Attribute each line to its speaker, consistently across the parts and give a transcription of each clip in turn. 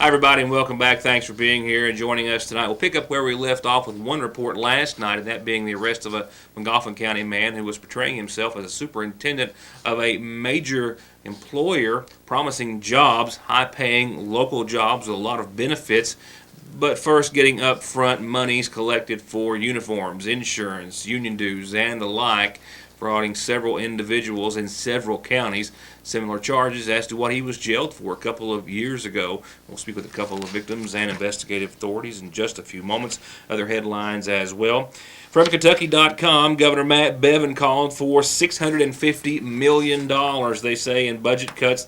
Speaker 1: Hi, everybody, and welcome back. Thanks for being here and joining us tonight. We'll pick up where we left off with one report last night, and that being the arrest of a Montgomery County man who was portraying himself as a superintendent of a major employer, promising jobs, high-paying local jobs with a lot of benefits, but first getting upfront monies collected for uniforms, insurance, union dues, and the like, frauding several individuals in several counties. Similar charges as to what he was jailed for a couple of years ago. We'll speak with a couple of victims and investigative authorities in just a few moments. Other headlines as well. From Kentucky.com, Governor Matt Bevin called for $650 million, they say, in budget cuts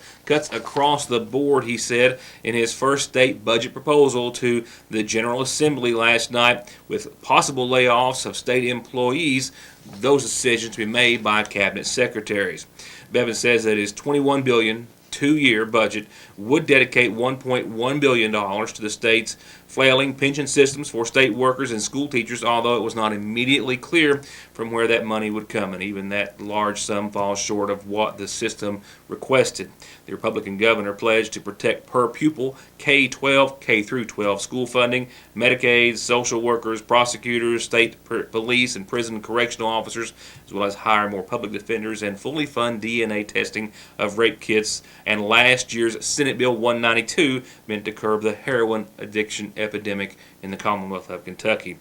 Speaker 1: across the board, he said, in his first state budget proposal to the General Assembly last night, with possible layoffs of state employees, those decisions to be made by cabinet secretaries. Bevin says that his $21 billion two-year budget would dedicate $1.1 billion to the state's flailing pension systems for state workers and school teachers, although it was not immediately clear from where that money would come, and even that large sum falls short of what the system requested. The Republican governor pledged to protect per-pupil K-12, K-12 school funding, Medicaid, social workers, prosecutors, state police, and prison correctional officers, as well as hire more public defenders and fully fund DNA testing of rape kits. And last year's Senate Bill 192 meant to curb the heroin addiction epidemic in the Commonwealth of Kentucky.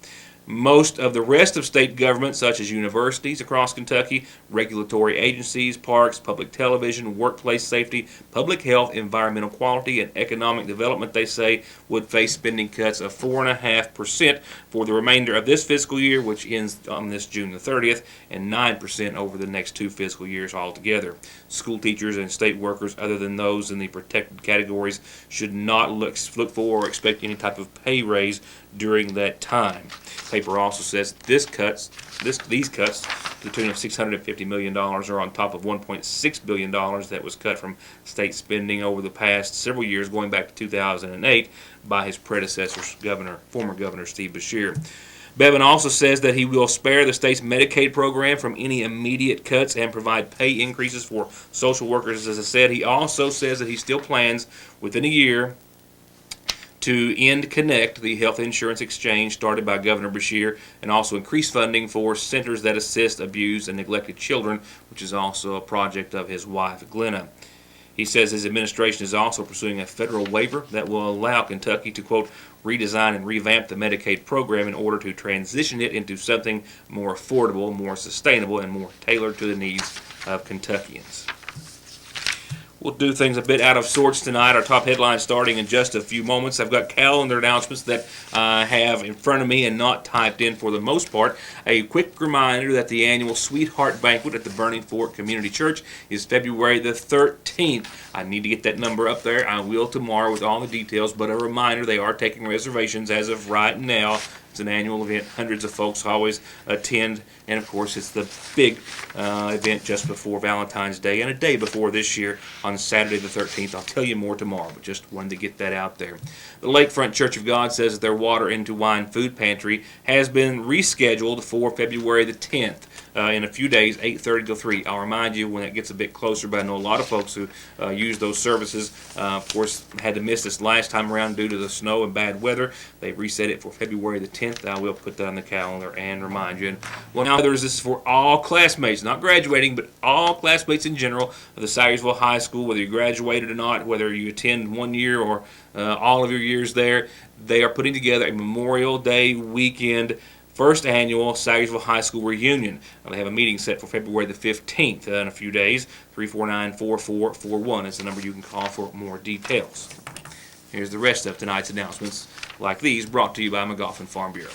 Speaker 1: Most of the rest of state government, such as universities across Kentucky, regulatory agencies, parks, public television, workplace safety, public health, environmental quality, and economic development, they say, would face spending cuts of 4.5% for the remainder of this fiscal year, which ends on this June the 30th, and 9% over the next two fiscal years altogether. School teachers and state workers, other than those in the protected categories, should not look for or expect any type of pay raise during that time. The paper also says these cuts to the tune of $650 million are on top of $1.6 billion that was cut from state spending over the past several years, going back to 2008, by his predecessor, former Governor Steve Beshear. Bevin also says that he will spare the state's Medicaid program from any immediate cuts and provide pay increases for social workers. As I said, he also says that he still plans within a year to end Connect, the health insurance exchange started by Governor Beshear, and also increase funding for centers that assist abused and neglected children, which is also a project of his wife, Glenna. He says his administration is also pursuing a federal waiver that will allow Kentucky to, quote, redesign and revamp the Medicaid program in order to transition it into something more affordable, more sustainable, and more tailored to the needs of Kentuckians. We'll do things a bit out of sorts tonight. Our top headlines starting in just a few moments. I've got calendar announcements that I have in front of me and not typed in for the most part. A quick reminder that the annual Sweetheart Banquet at the Burning Fork Community Church is February the 13th. I need to get that number up there. I will tomorrow with all the details, but a reminder, they are taking reservations as of right now. It's an annual event. Hundreds of folks always attend. And, of course, it's the big event just before Valentine's Day and a day before this year on Saturday the 13th. I'll tell you more tomorrow, but just wanted to get that out there. The Lakefront Church of God says that their Water into Wine food pantry has been rescheduled for February the 10th. In a few days, 8:30 to 3. I'll remind you when it gets a bit closer, but I know a lot of folks who use those services, of course, had to miss this last time around due to the snow and bad weather. They reset it for February the 10th. I will put that on the calendar and remind you. And well, now this is for all classmates, not graduating, but all classmates in general of the Salyersville High School, whether you graduated or not, whether you attend 1 year or all of your years there. They are putting together a Memorial Day weekend first annual Salyersville High School reunion. They have a meeting set for February the 15th in a few days. 349-4441 is the number you can call for more details. Here's the rest of tonight's announcements, like these, brought to you by McGoffin Farm Bureau.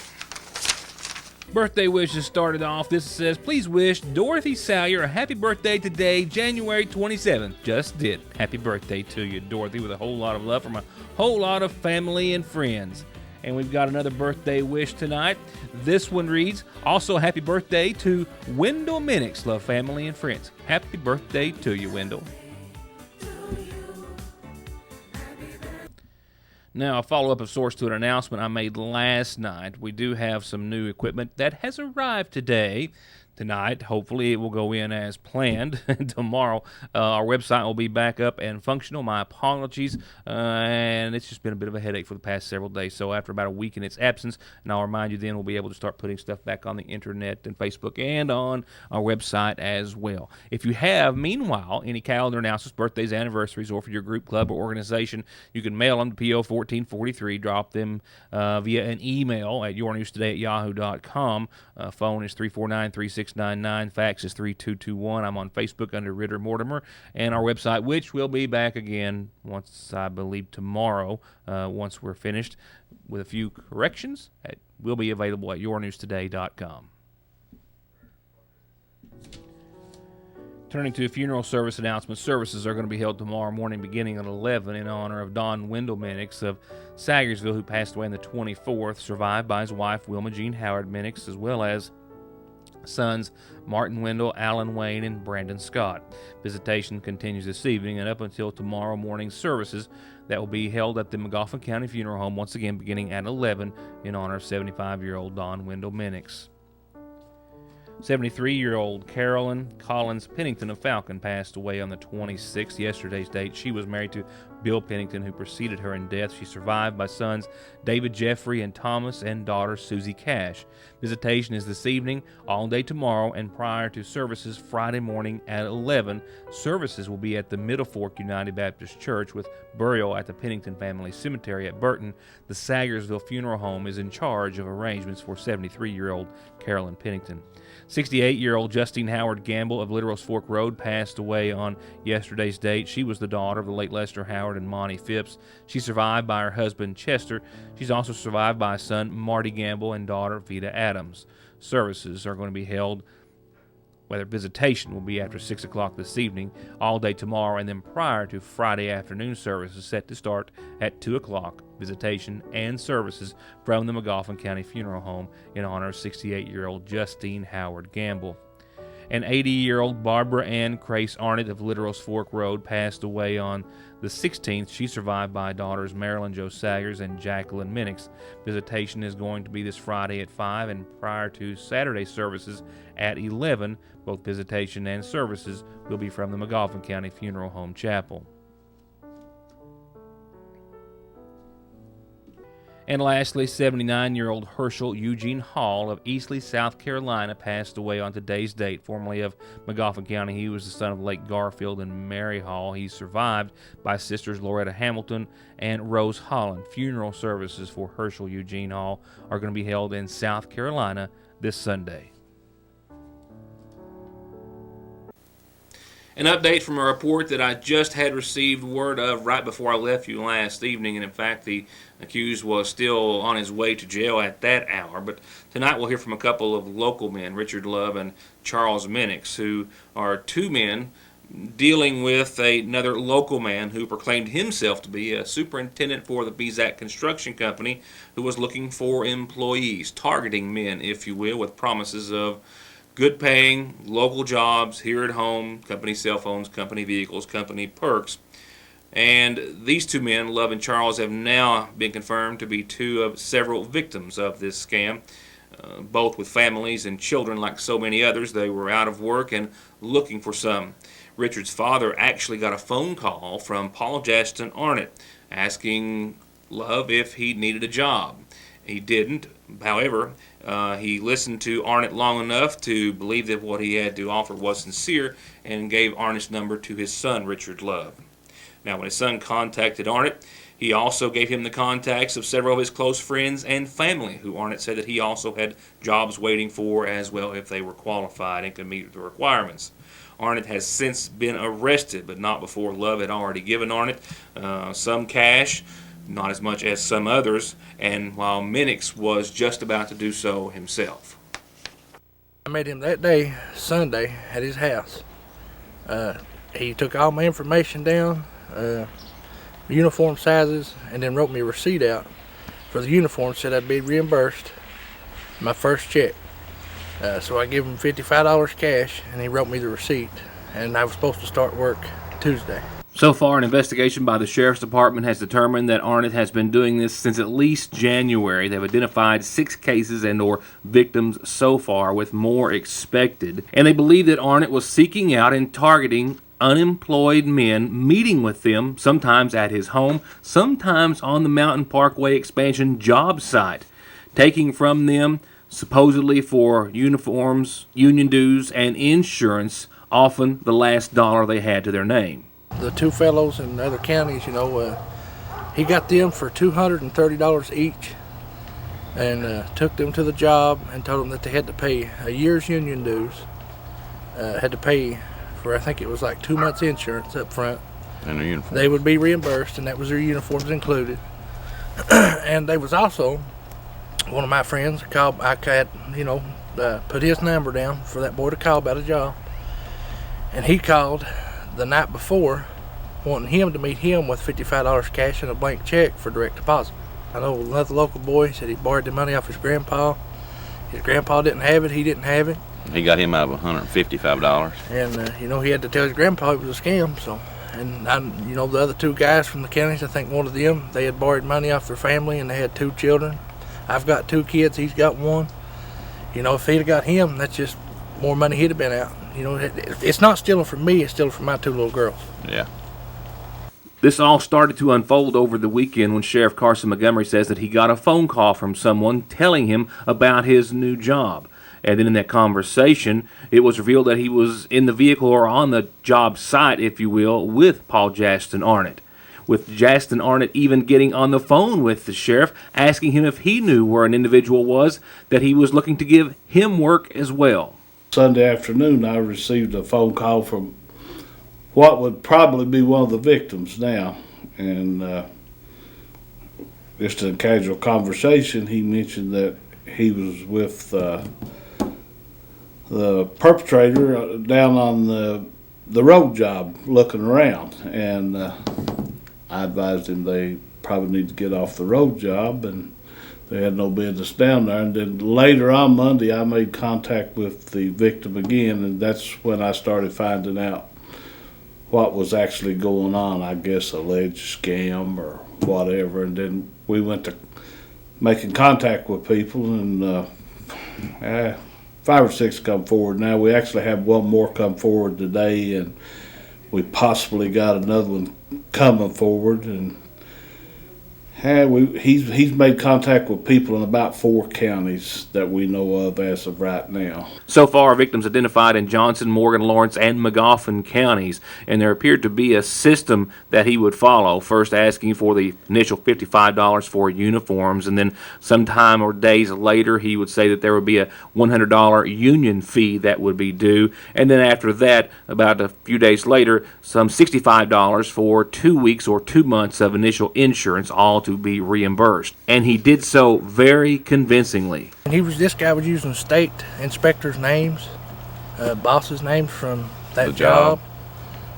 Speaker 2: Birthday wishes started off. This says, please wish Dorothy Salyer a happy birthday today, January 27th. Just did. Happy birthday to you, Dorothy, with a whole lot of love from a whole lot of family and friends. And we've got another birthday wish tonight. This one reads, also happy birthday to Wendell Minix. Love, family, and friends. Happy birthday to you, Wendell. Now, a follow-up of sorts to an announcement I made last night. We do have some new equipment that has arrived today tonight. Hopefully it will go in as planned. Tomorrow our website will be back up and functional. My apologies, and it's just been a bit of a headache for the past several days. So after about a week in its absence, and I'll remind you then, we'll be able to start putting stuff back on the internet and Facebook and on our website as well. If you have, meanwhile, any calendar announcements, birthdays, anniversaries, or for your group, club, or organization, you can mail them to P.O. 1443. Drop them via an email at yournewstoday@yahoo.com. Phone is 349-3699. Fax is 3221. I'm on Facebook under Ritt or Mortimer. And our website, which will be back again once, I believe, tomorrow, once we're finished with a few corrections, will be available at yournewstoday.com. Turning to funeral service announcements, services are going to be held tomorrow morning beginning at 11 in honor of Don Wendell Minix of Salyersville, who passed away on the 24th, survived by his wife Wilma Jean Howard Minix, as well as sons Martin Wendell, Alan Wayne, and Brandon Scott. Visitation continues this evening and up until tomorrow morning's services that will be held at the McGoffin County Funeral Home, once again beginning at 11 in honor of 75-year-old Don Wendell Minix. 73-year-old Carolyn Pennington of Falcon passed away on the 26th, yesterday's date. She was married to Bill Pennington, who preceded her in death. She's survived by sons David Jeffrey and Thomas and daughter Susie Cash. Visitation is this evening, all day tomorrow, and prior to services Friday morning at 11. Services will be at the Middle Fork United Baptist Church with burial at the Pennington Family Cemetery at Burton. The Salyersville Funeral Home is in charge of arrangements for 73-year-old Carolyn Pennington. 68-year-old Justine Howard Gamble of Little Rose Fork Road passed away on yesterday's date. She was the daughter of the late Lester Howard and Monty Phipps. She's survived by her husband Chester. She's also survived by son Marty Gamble and daughter Vita Adams. Services are going to be held, whether visitation will be after 6 o'clock this evening, all day tomorrow, and then prior to Friday afternoon services set to start at 2 o'clock. Visitation and services from the McGoffin County Funeral Home in honor of 68-year-old Justine Howard Gamble. An 80-year-old Barbara Ann Crace Arnett of Little Rose Fork Road passed away on the 16th. She's survived by daughters Marilyn Jo Salyers and Jacqueline Minix. Visitation is going to be this Friday at 5 and prior to Saturday services at 11. Both visitation and services will be from the McGoffin County Funeral Home Chapel. And lastly, 79-year-old Hershel Eugene Hall of Eastleigh, South Carolina, passed away on today's date. Formerly of McGoffin County, he was the son of Lake Garfield and Mary Hall. He's survived by sisters Loretta Hamilton and Rose Holland. Funeral services for Hershel Eugene Hall are going to be held in South Carolina this Sunday. An update from a report that I just had received word of right before I left you last evening, and in fact the accused was still on his way to jail at that hour. But tonight we'll hear from a couple of local men, Richard Love and Charles Minix, who are two men dealing with another local man who proclaimed himself to be a superintendent for the Bezak Construction Company, who was looking for employees, targeting men, if you will, with promises of good paying, local jobs here at home, company cell phones, company vehicles, company perks. And these two men, Love and Charles, have now been confirmed to be two of several victims of this scam. Both with families and children like so many others. They were out of work and looking for some. Richard's father actually got a phone call from Paul Jaston Arnett asking Love if he needed a job. He didn't. However, he listened to Arnett long enough to believe that what he had to offer was sincere and gave Arnett's number to his son, Richard Love. Now, when his son contacted Arnett, he also gave him the contacts of several of his close friends and family, who Arnett said that he also had jobs waiting for as well if they were qualified and could meet the requirements. Arnett has since been arrested, but not before Love had already given Arnett some cash, not as much as some others, and while Minix was just about to do so himself.
Speaker 3: I met him that day, Sunday, at his house. He took all my information down, uniform sizes, and then wrote me a receipt out for the uniform, said I'd be reimbursed my first check. So I gave him $55 cash, and he wrote me the receipt, and I was supposed to start work Tuesday.
Speaker 2: So far, an investigation by the Sheriff's Department has determined that Arnett has been doing this since at least January. They've identified 6 cases and or victims so far, with more expected. And they believe that Arnett was seeking out and targeting unemployed men, meeting with them, sometimes at his home, sometimes on the Mountain Parkway expansion job site, taking from them, supposedly for uniforms, union dues, and insurance, often the last dollar they had to their name.
Speaker 3: The 2 fellows in other counties, he got them for $230 each and took them to the job and told them that they had to pay a year's union dues, had to pay for, I think it was like 2 months insurance up front.
Speaker 4: And their uniform.
Speaker 3: They would be reimbursed, and that was their uniforms included. And they was also, one of my friends called, put his number down for that boy to call about a job. And he called the night before, wanting him to meet him with $55 cash and a blank check for direct deposit. I know another local boy said he borrowed the money off his grandpa. His grandpa didn't have it, he didn't have it.
Speaker 4: He got him out of $155.
Speaker 3: And, he had to tell his grandpa it was a scam, so. And, the other 2 guys from the counties, I think one of them, they had borrowed money off their family and they had 2 children. I've got 2 kids, he's got 1. If he'd have got him, that's just more money he'd have been out. It's not stealing from me, it's stealing from my 2 little girls.
Speaker 4: Yeah.
Speaker 2: This all started to unfold over the weekend when Sheriff Carson Montgomery says that he got a phone call from someone telling him about his new job. And then in that conversation, it was revealed that he was in the vehicle or on the job site, if you will, with Paul Jaston Arnett. With Jaston Arnett even getting on the phone with the sheriff, asking him if he knew where an individual was that he was looking to give him work as well.
Speaker 5: Sunday afternoon, I received a phone call from what would probably be one of the victims now. And just a casual conversation, he mentioned that he was with the perpetrator down on the road job looking around. And I advised him they probably need to get off the road job, and they had no business down there. And then later on Monday, I made contact with the victim again, and that's when I started finding out what was actually going on. I guess alleged scam or whatever. And then we went to making contact with people, and 5 or 6 come forward. Now we actually have 1 more come forward today, and we possibly got another one coming forward. And he's made contact with people in about 4 counties that we know of as of right now.
Speaker 2: So far, victims identified in Johnson, Morgan, Lawrence, and Magoffin counties, and there appeared to be a system that he would follow, first asking for the initial $55 for uniforms, and then sometime or days later he would say that there would be a $100 union fee that would be due, and then after that, about a few days later, some $65 for 2 weeks or 2 months of initial insurance, all to be reimbursed. And he did so very convincingly.
Speaker 3: And this guy was using state inspectors' names, bosses' names from that job.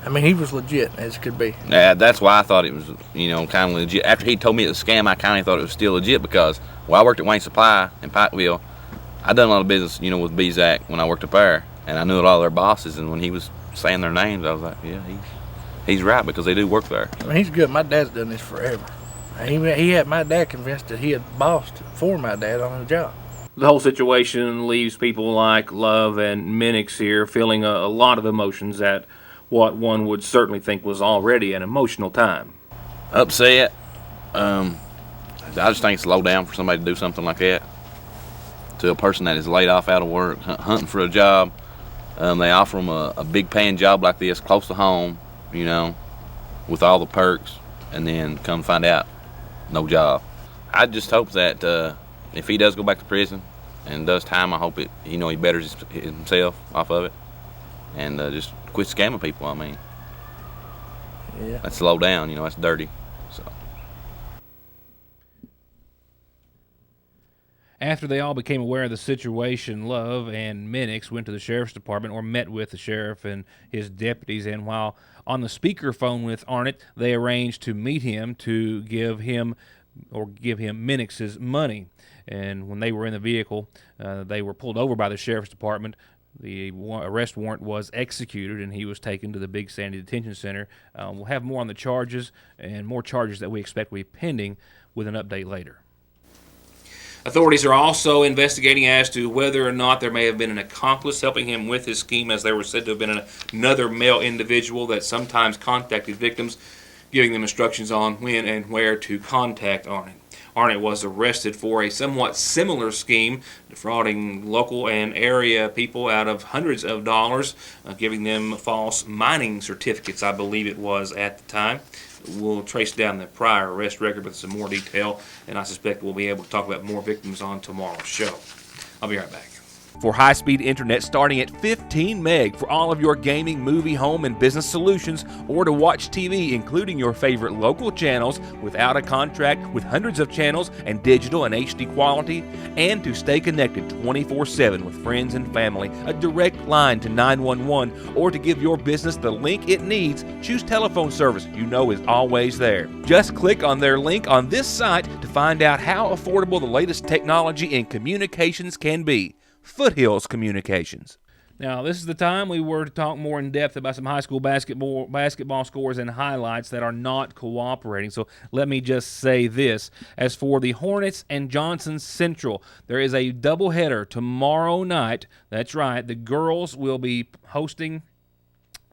Speaker 3: I mean, he was legit as could be.
Speaker 4: Yeah, that's why I thought it was, kind of legit. After he told me it was a scam, I kind of thought it was still legit because I worked at Wayne Supply in Pikeville. I done a lot of business, with BZAC when I worked up there, and I knew a lot of their bosses. And when he was saying their names, I was like, yeah, he's right because they do work there.
Speaker 3: I mean, he's good. My dad's done this forever. He had my dad convinced that he had bossed for my dad on the job.
Speaker 2: The whole situation leaves people like Love and Minix here feeling a lot of emotions at what one would certainly think was already an emotional time.
Speaker 4: Upset. I just think it's low down for somebody to do something like that to a person that is laid off out of work, hunting for a job. They offer them a big paying job like this, close to home, with all the perks, and then come find out, no job. I just hope that if he does go back to prison and does time, I hope he betters himself off of it and just quit scamming people. I mean,
Speaker 3: yeah,
Speaker 4: that's low down. That's dirty. So.
Speaker 2: After they all became aware of the situation, Love and Minix went to the sheriff's department or met with the sheriff and his deputies, and while on the speakerphone with Arnett, they arranged to meet him to give him Minix's money. And when they were in the vehicle, they were pulled over by the sheriff's department The arrest warrant was executed, and he was taken to the Big Sandy Detention Center. We'll have more on the charges and more charges that we expect will be pending with an update later.
Speaker 1: Authorities are also investigating as to whether or not there may have been an accomplice helping him with his scheme, as there was said to have been another male individual that sometimes contacted victims, giving them instructions on when and where to contact Arnett. Arnett was arrested for a somewhat similar scheme, defrauding local and area people out of hundreds of dollars, giving them false mining certificates, I believe it was at the time. We'll trace down the prior arrest record with some more detail, and I suspect we'll be able to talk about more victims on tomorrow's show. I'll be right back.
Speaker 2: For high-speed internet starting at 15 meg for all of your gaming, movie, home, and business solutions, or to watch TV, including your favorite local channels without a contract, with hundreds of channels and digital and HD quality, and to stay connected 24/7 with friends and family, a direct line to 911, or to give your business the link it needs, choose telephone service you know is always there. Just click on their link on this site to find out how affordable the latest technology in communications can be. Foothills Communications. Now, this is the time we were to talk more in depth about some high school basketball scores and highlights that are not cooperating. So let me just say this. As for the Hornets and Johnson Central, there is a doubleheader tomorrow night. That's right. The girls will be hosting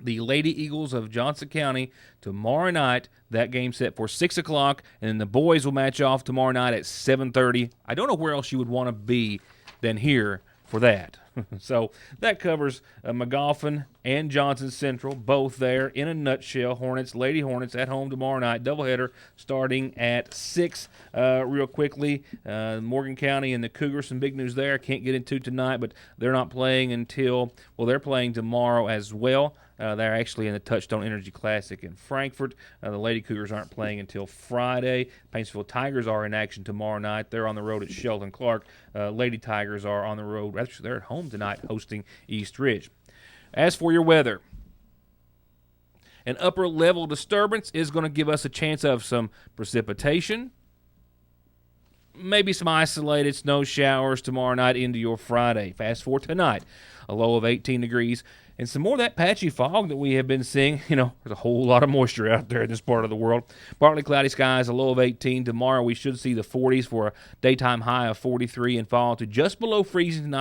Speaker 2: the Lady Eagles of Johnson County tomorrow night. That game set for 6 o'clock, and then the boys will match off tomorrow night at 7:30. I don't know where else you would want to be than here for that. So that covers McGoffin and Johnson Central, both there in a nutshell. Lady Hornets at home tomorrow night, doubleheader starting at 6. Real quickly, Morgan County and the Cougars, some big news there. Can't get into tonight, but they're not playing until, they're playing tomorrow as well. They're actually in the Touchstone Energy Classic in Frankfort. The Lady Cougars aren't playing until Friday. Paintsville Tigers are in action tomorrow night. They're on the road at Sheldon Clark. Lady Tigers are on the road. Actually, they're at home tonight hosting East Ridge. As for your weather, an upper level disturbance is going to give us a chance of some precipitation, maybe some isolated snow showers tomorrow night into your Friday. Fast forward tonight, a low of 18 degrees. And some more of that patchy fog that we have been seeing. There's a whole lot of moisture out there in this part of the world. Partly cloudy skies, a low of 18. Tomorrow we should see the 40s for a daytime high of 43 and fall to just below freezing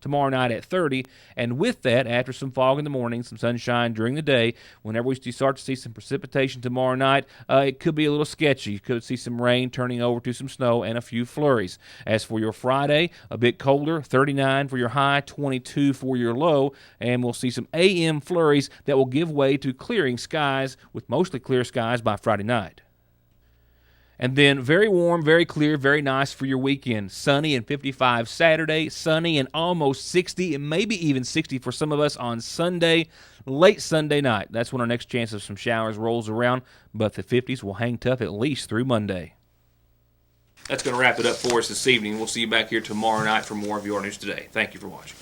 Speaker 2: tomorrow night at 30. And with that, after some fog in the morning, some sunshine during the day, whenever we start to see some precipitation tomorrow night, it could be a little sketchy. You could see some rain turning over to some snow and a few flurries. As for your Friday, a bit colder, 39 for your high, 22 for your low, and we'll see some AM flurries that will give way to clearing skies with mostly clear skies by Friday night. And then very warm, very clear, very nice for your weekend. Sunny and 55 Saturday, sunny and almost 60 and maybe even 60 for some of us on Sunday, late Sunday night. That's when our next chance of some showers rolls around, but the 50s will hang tough at least through Monday.
Speaker 1: That's going to wrap it up for us this evening. We'll see you back here tomorrow night for more of Your News Today. Thank you for watching.